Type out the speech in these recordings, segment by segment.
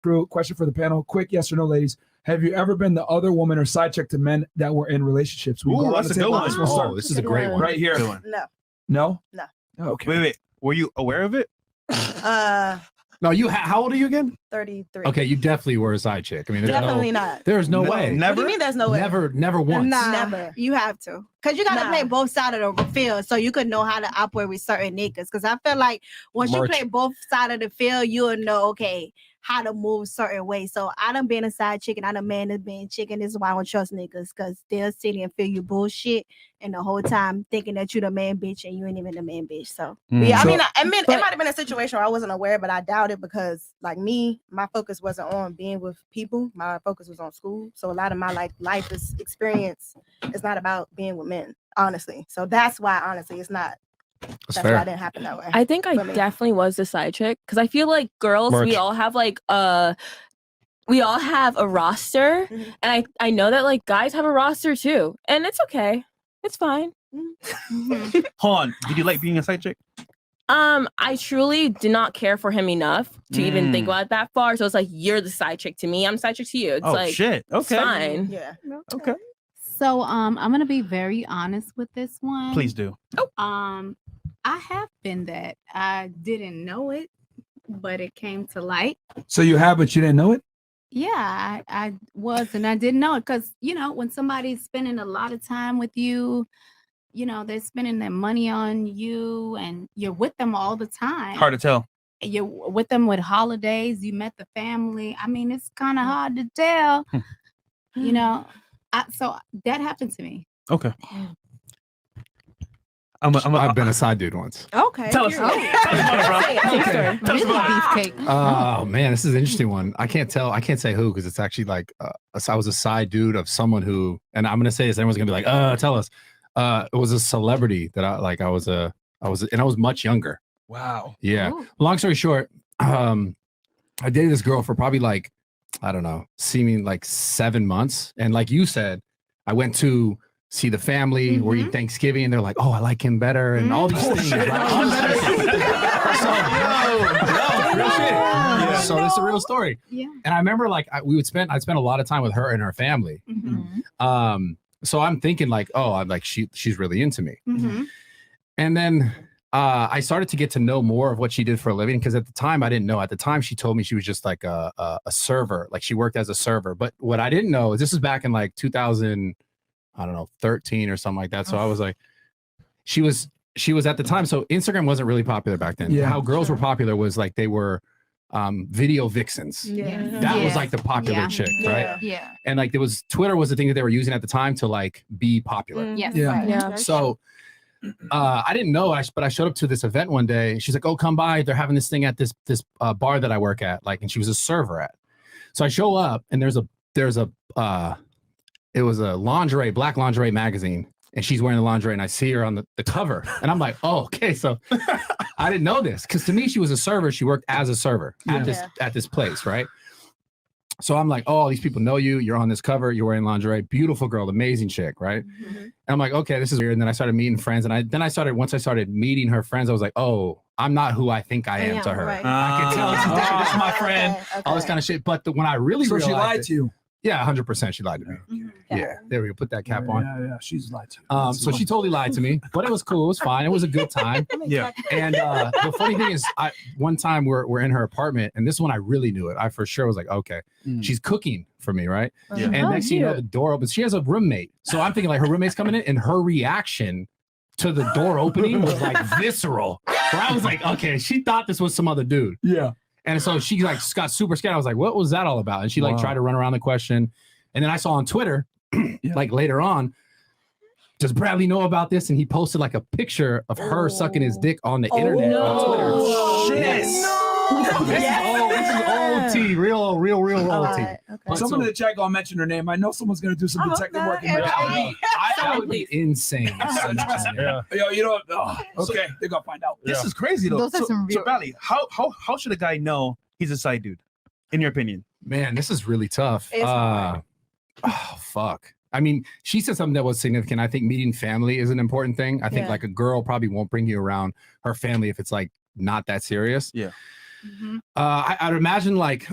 Crew, question for the panel. Quick yes or no, ladies. Have you ever been the other woman or side chick to men that were in relationships? Ooh, that's a good one. Oh, this is a great one. Right here. No. No? No. Oh, okay. Wait. Were you aware of it? No, you. How old are you again? 33. Okay, you definitely were a side chick. I mean, Definitely not. There's no way. What do you mean there's no way? Never once. Nah, Never. you have to. Because you got to play both sides of the field so you could know how to operate with certain niggas. Because I feel like once you play both sides of the field, you'll know, okay, how to move certain ways. So I done been a side chick and I done man that's been chicken. This is why I don't trust niggas. Because they'll sit and feel you bullshit and the whole time thinking that you the man bitch and you ain't even the man bitch. So yeah, I mean, it might have been a situation where I wasn't aware, but I doubt it because like me, my focus wasn't on being with people. My focus was on school. So a lot of my life is experience is not about being with men, honestly. So that's why honestly it's not. That's why it didn't happen that way. I think I definitely was the side chick because I feel like girls, we all have like we all have a roster, and I know that like guys have a roster too, and it's okay, it's fine. Hold on, did you like being a side chick? I truly did not care for him enough to even think about it that far. So it's like you're the side chick to me, I'm side chick to you. It's like shit, okay, it's fine. Yeah, okay. So I'm gonna be very honest with this one. Please do. I have been that. I didn't know it, but it came to light. So you have, but you didn't know it? Yeah, I was, and I didn't know it because, you know, when somebody's spending a lot of time with you, you know, they're spending their money on you and you're with them all the time. Hard to tell. You're with them with holidays. You met the family. I mean, it's kind of hard to tell, you know. So that happened to me. Okay. I've been a side dude once. Okay. Tell us. Tell us about it. Oh man, this is an interesting one. I can't say who because it's actually like I was a side dude of someone who, and I'm gonna say this. Everyone's gonna be like, tell us. It was a celebrity that I was much younger. Wow. Yeah. Ooh. Long story short, I dated this girl for probably like, I don't know, seeming like 7 months, and like you said, I went to see the family, we're eating Thanksgiving, and they're like, oh, I like him better, and all these things. So this is a real story. Yeah. And I remember like I'd spend a lot of time with her and her family. So I'm thinking like, oh, I'm like she's really into me. And then I started to get to know more of what she did for a living because at the time I didn't know. At the time she told me she was just like a server, like she worked as a server. But what I didn't know is this is back in like 2000. I don't know, 13 or something like that. So I was like, she was at the time. So Instagram wasn't really popular back then. Yeah, how girls were popular was like they were video vixens. That was like the popular chick, right? Yeah. And like Twitter was the thing that they were using at the time to like be popular. So I didn't know, but I showed up to this event one day. She's like, oh, come by. They're having this thing at this bar that I work at. Like, and she was a server at. So I show up and it was a black lingerie magazine, and she's wearing the lingerie, and I see her on the cover, and I'm like, oh, okay. So I didn't know this because to me, she was a server. She worked as a server at this place, right? So I'm like, oh, these people know you. You're on this cover. You're wearing lingerie. Beautiful girl, amazing chick, right? And I'm like, okay, this is weird. And then I started meeting friends, and once I started meeting her friends, I was like, oh, I'm not who I think I am to her. Right. I can tell this is my friend. Okay. All this kind of shit. But when I really realized, she lied to you. Yeah, 100% she lied to me. Yeah, there we go. Put that cap on. Yeah, she's lied to you. So she totally lied to me, but it was cool. It was fine. It was a good time. Yeah. And the funny thing is, one time we're in her apartment, and this is when I really knew it. I for sure was like, okay, she's cooking for me, right? Yeah. And next thing you know, the door opens. She has a roommate, so I'm thinking like her roommate's coming in, and her reaction to the door opening was like visceral. Where I was like, okay, she thought this was some other dude. Yeah. And so she like got super scared. I was like, what was that all about? And she like tried to run around the question. And then I saw on Twitter, like later on, does Bradley know about this? And he posted like a picture of her sucking his dick on the internet on Twitter. Shit. This is old tea, real old tea. Okay. Someone in the chat gonna mention her name. I know someone's gonna do some detective work. That would be insane. Yo, you know, okay, they're gonna find out. This is crazy though. So Bradley, how should a guy know he's a side dude, in your opinion? Man, this is really tough. Oh fuck. I mean, she said something that was significant. I think meeting family is an important thing. I think like a girl probably won't bring you around her family if it's like not that serious. Yeah. I'd imagine like,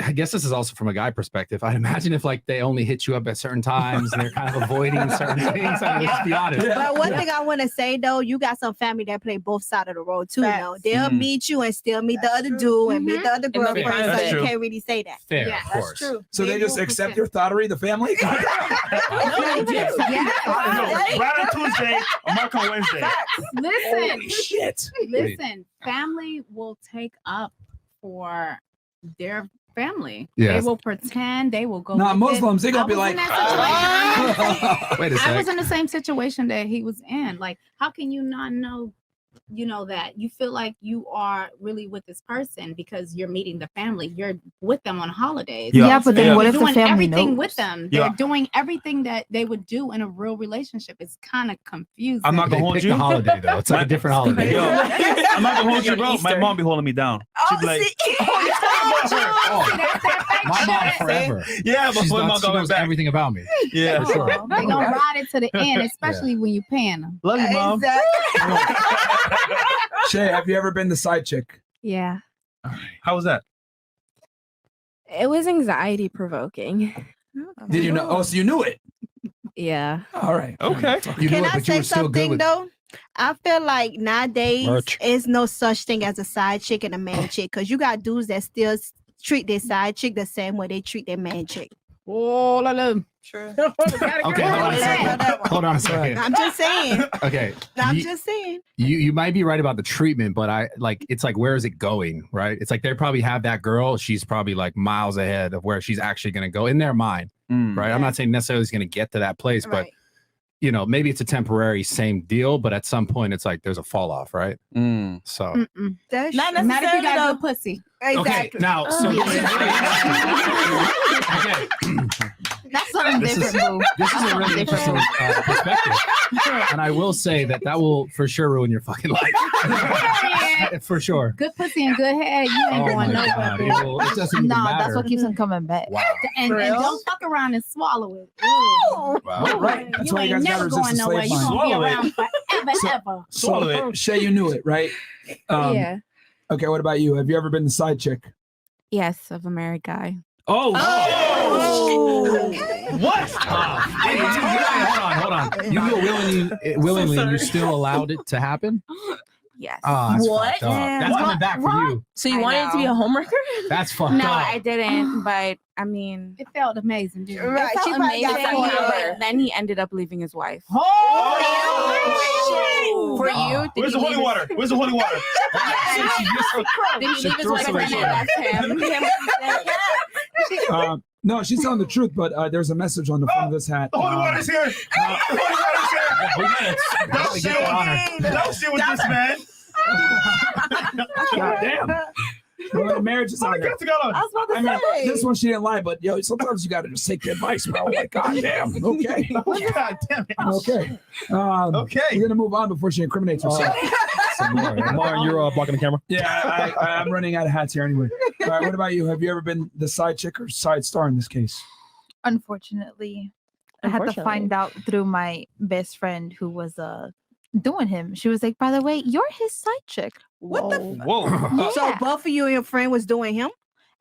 I guess this is also from a guy perspective. I'd imagine if like they only hit you up at certain times and they're kind of avoiding certain things. I mean, let's be honest. But one thing I want to say though, you got some family that play both sides of the road too. Though they'll meet you and still meet the other dude and meet the other girlfriend, so you can't really say that. Fair, of course. That's true. So they just accept your thottery, the family? Right on Tuesday, Mark on Wednesday. Listen, Holy shit. listen. Family will take up for their family. Yes. They will pretend. They will go. Nah, with it. Muslims, they gonna I be was like, in that situation. Wait a I sec. was in the same situation that he was in. Like, how can you not know, that you feel like you are really with this person because you're meeting the family. You're with them on holidays. Yeah, but then what You're if the doing family everything knows? with them. Yeah. They're doing everything that they would do in a real relationship. It's kind of confusing. I'm not They gonna hold picked you. a holiday though. It's like a different holiday. Yo, I'm not gonna hold you, bro. My Easter. mom be holding me down. She'd be like, My mom forever. yeah, but She my mom knows going back. everything about me. Yeah, For sure. They're gonna ride it to the end, especially when you're paying them. love you, mom. Shay, have you ever been the side chick? Yeah. How was that? It was anxiety provoking. Did you know? Oh, so you knew it. Yeah. All right. Okay. You Can knew I it, but you say were still good something with. though? I feel like nowadays Merch. is no such thing as a side chick and a main chick, because you got dudes that still treat their side chick the same way they treat their main chick. Oh, la, la. True. Okay, hold on a second. Hold on a second. I'm just saying. Okay. I'm you- just saying. You might be right about the treatment, but it's like where is it going, right? It's like they probably have that girl. She's probably like miles ahead of where she's actually going to go in their mind, right? I'm not saying necessarily it's going to get to that place, but Right. maybe it's a temporary same deal, but at some point it's like there's a fall off, right? So Mm-mm. That's Not true. Not if you got necessarily good pussy. okay, Exactly. now so okay, That's something This is- different, boo. this is a really interesting perspective, and I will say that will for sure ruin your fucking life, for sure. Good pussy and good head. You ain't Oh my going God, nowhere. it doesn't even Nah, matter. that's what keeps them coming back. Wow. And don't fuck around and swallow it. Wow. Right. That's You why you ain't guys gotta never resist going the nowhere. slave You're line. gonna be Swallow it. around forever, ever. Swallow So, it. Shay, you knew it, right? Yeah. Okay, what about you? Have you ever been the side chick? Yes, of a married guy. Oh, what? Hold on. You feel willingly, and you still allowed it to happen? Yes. Oh, that's What? fucked up. That's coming back for you. So you I wanted to be know. a homewrecker? That's fucked No, up. I didn't. But I mean, It felt amazing, dude. Right. it She felt probably got amazing. forever. But then he ended up leaving his wife. For you? Did Where's he the holy leave water? Where's the holy water? Did he leave his wife Should and throw then left him? No, she's telling the truth, but there's a message on the front of this hat. The holy water's here. The holy water's here. Don't Get the honor. Don't sit with this man. God damn. Well, the marriage is on there. I was about to I mean, say. this one she didn't lie, but sometimes you gotta just take the advice, bro. Like, God damn. Okay. God damn it. Okay. Okay. We're gonna move on before she incriminates herself. Martin, you're blocking the camera. Yeah, I'm running out of hats here anyway. All right, what about you? Have you ever been the side chick or side star in this case? Unfortunately, I had to find out through my best friend who was doing him. She was like, by the way, you're his side chick. What the? Whoa. So both of you and your friend was doing him.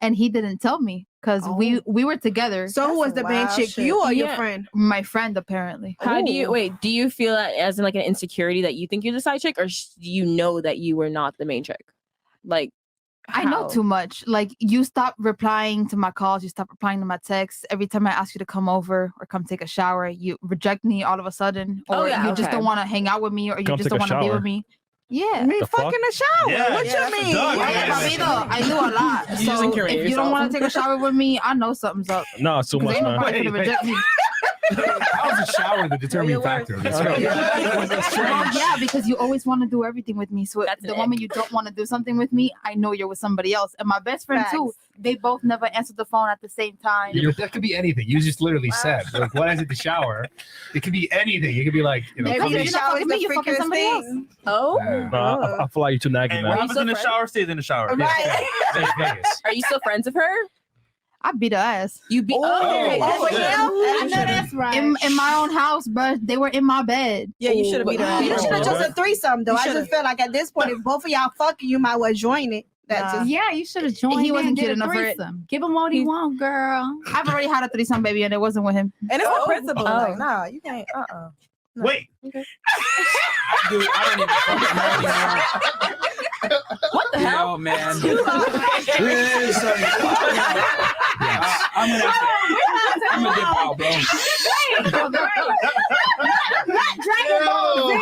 And he didn't tell me because we were together. So who was the main wild chick? shit. You or your Yeah. friend? My friend, apparently. How do you feel that as in like an insecurity that you think you're the side chick, or do you know that you were not the main chick? Like, I know how? too much. Like, you stop replying to my calls, you stop replying to my texts. Every time I ask you to come over or come take a shower, you reject me all of a sudden, or Oh, yeah, you just okay. don't want to hang out with me, or you Come just take don't a want to be shower. with me. Yeah. Me The fucking fuck? a shower. Yeah. What Yeah, you that's mean? done. Yeah, Papito, I do a lot. You just So incriminate if you don't yourself. want to take a shower with me, I know something's up. No, it's too 'Cause much, ain't man. nobody gonna Wait. reject me. How is the shower the determining factor of this? Well, yeah, because you always want to do everything with me. So That's the it. moment you don't want to do something with me, I know you're with somebody else. And my best friend too, they both never answered the phone at the same time. Yeah, but that could be anything. You just literally said, like, what is it? The shower. It could be anything. It could be like, Maybe come you're to- not fucking me, you're fucking somebody else. Oh, I feel like you're too nagging, Hey, what man. happens in the shower stays in the shower. Right. Las Vegas. are you still friends with her? I beat her ass. You be Oh, shit. yeah. I know that's right. In my own house, but they were in my bed. Yeah, you should have Ooh, beat her. You should have just a threesome though. I just feel like at this point, if both of y'all fucking, you might well join it. Yeah, you should have joined. He wasn't in, cute did a enough for it. threesome. Give him what he want, girl. I've already had a threesome, baby, and it wasn't with him. And it's a principle. Like, nah, you can't. No. Wait. Okay. Dude, I don't even fucking know anymore. What the hell? Yo, man. I'm gonna dip out, bro. Dragon Ball Z.